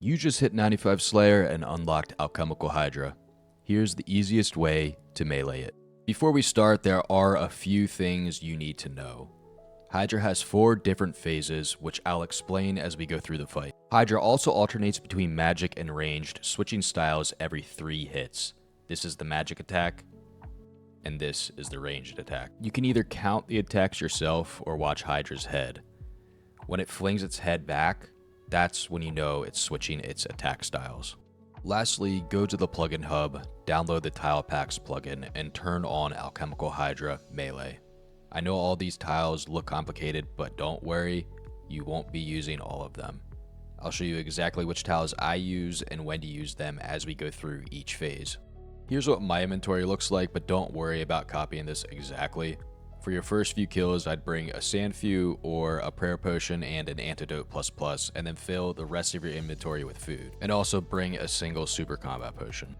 You just hit 95 Slayer and unlocked Alchemical Hydra. Here's the easiest way to melee it. Before we start, there are a few things you need to know. Hydra has 4 different phases, which I'll explain as we go through the fight. Hydra also alternates between magic and ranged, switching styles every 3 hits. This is the magic attack, and this is the ranged attack. You can either count the attacks yourself or watch Hydra's head. When it flings its head back, that's when you know it's switching its attack styles. Lastly, go to the plugin hub, download the Tile Packs plugin, and turn on Alchemical Hydra Melee. I know all these tiles look complicated, but don't worry, you won't be using all of them. I'll show you exactly which tiles I use and when to use them as we go through each phase. Here's what my inventory looks like, but don't worry about copying this exactly. For your first few kills, I'd bring a Sandfew or a Prayer Potion and an Antidote ++, and then fill the rest of your inventory with food. And also bring a single Super Combat Potion.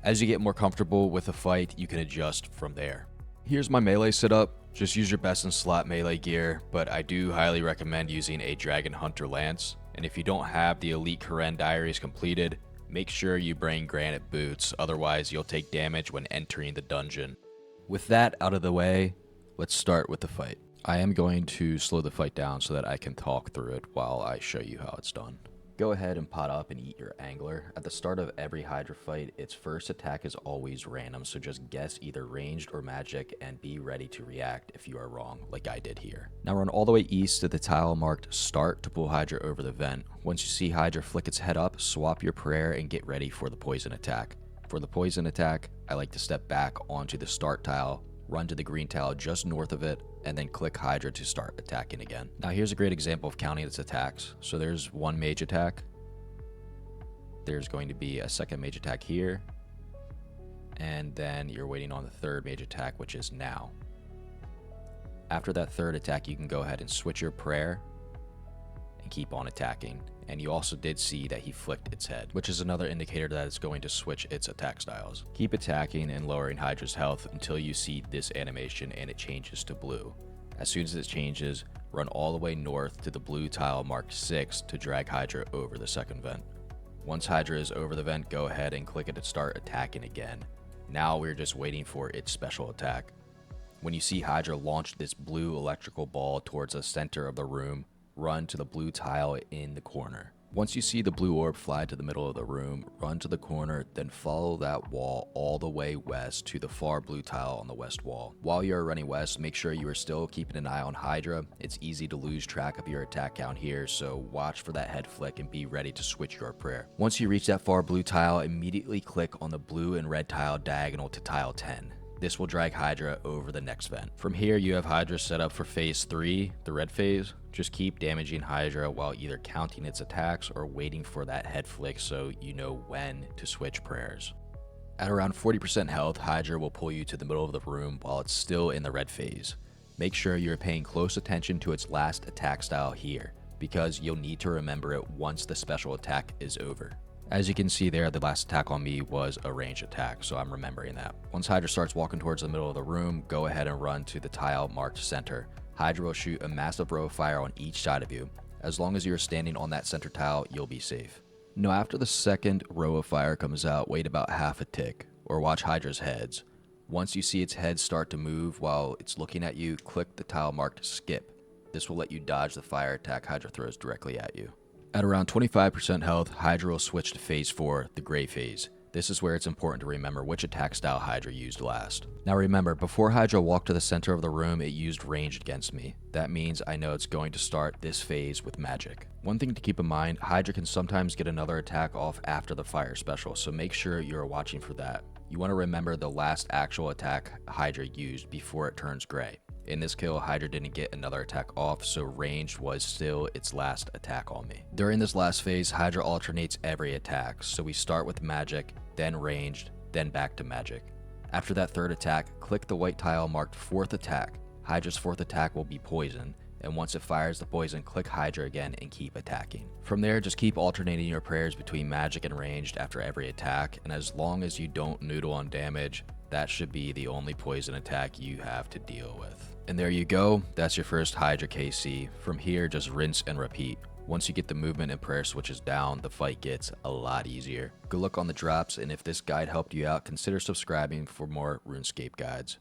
As you get more comfortable with the fight, you can adjust from there. Here's my melee setup. Just use your best in slot melee gear, but I do highly recommend using a Dragon Hunter Lance. And if you don't have the Elite Karen Diaries completed, make sure you bring Granite Boots, otherwise you'll take damage when entering the dungeon. With that out of the way, let's start with the fight. I am going to slow the fight down so that I can talk through it while I show you how it's done. Go ahead and pot up and eat your angler. At the start of every Hydra fight, its first attack is always random, so just guess either ranged or magic and be ready to react if you are wrong, like I did here. Now run all the way east to the tile marked start to pull Hydra over the vent. Once you see Hydra flick its head up, swap your prayer and get ready for the poison attack. For the poison attack, I like to step back onto the start tile, run to the green tile just north of it, and then click Hydra to start attacking again. Now here's a great example of counting its attacks. So there's one mage attack. There's going to be a second mage attack here. And then you're waiting on the third mage attack, which is now. After that third attack, you can go ahead and switch your prayer and keep on attacking. And you also did see that he flicked its head, which is another indicator that it's going to switch its attack styles. Keep attacking and lowering Hydra's health until you see this animation and it changes to blue. As soon as it changes, run all the way north to the blue tile marked 6 to drag Hydra over the second vent. Once Hydra is over the vent, go ahead and click it to start attacking again. Now we're just waiting for its special attack. When you see Hydra launch this blue electrical ball towards the center of the room, run to the blue tile in the corner. Once you see the blue orb fly to the middle of the room, run to the corner, then follow that wall all the way west to the far blue tile on the west wall. While you're running west, make sure you are still keeping an eye on Hydra. It's easy to lose track of your attack count here, so watch for that head flick and be ready to switch your prayer. Once you reach that far blue tile, immediately click on the blue and red tile diagonal to tile 10. This will drag Hydra over the next vent. From here, you have Hydra set up for phase 3, the red phase. Just keep damaging Hydra while either counting its attacks or waiting for that head flick so you know when to switch prayers. At around 40% health, Hydra will pull you to the middle of the room while it's still in the red phase. Make sure you're paying close attention to its last attack style here, because you'll need to remember it once the special attack is over. As you can see there, the last attack on me was a ranged attack, so I'm remembering that. Once Hydra starts walking towards the middle of the room, go ahead and run to the tile marked center. Hydra will shoot a massive row of fire on each side of you. As long as you're standing on that center tile, you'll be safe. Now after the second row of fire comes out, wait about half a tick, or watch Hydra's heads. Once you see its head start to move while it's looking at you, click the tile marked skip. This will let you dodge the fire attack Hydra throws directly at you. At around 25% health, Hydra will switch to phase 4, the gray phase. This is where it's important to remember which attack style Hydra used last. Now remember, before Hydra walked to the center of the room, it used ranged against me. That means I know it's going to start this phase with magic. One thing to keep in mind, Hydra can sometimes get another attack off after the fire special, so make sure you're watching for that. You want to remember the last actual attack Hydra used before it turns gray. In this kill, Hydra didn't get another attack off, so ranged was still its last attack on me. During this last phase, Hydra alternates every attack, so we start with magic, then ranged, then back to magic. After that third attack, click the white tile marked 4th attack. Hydra's 4th attack will be poison, and once it fires the poison, click Hydra again and keep attacking. From there, just keep alternating your prayers between magic and ranged after every attack, and as long as you don't noodle on damage, that should be the only poison attack you have to deal with. And there you go, that's your first Hydra KC. From here, just rinse and repeat. Once you get the movement and prayer switches down, the fight gets a lot easier. Good luck on the drops, and if this guide helped you out, consider subscribing for more RuneScape guides.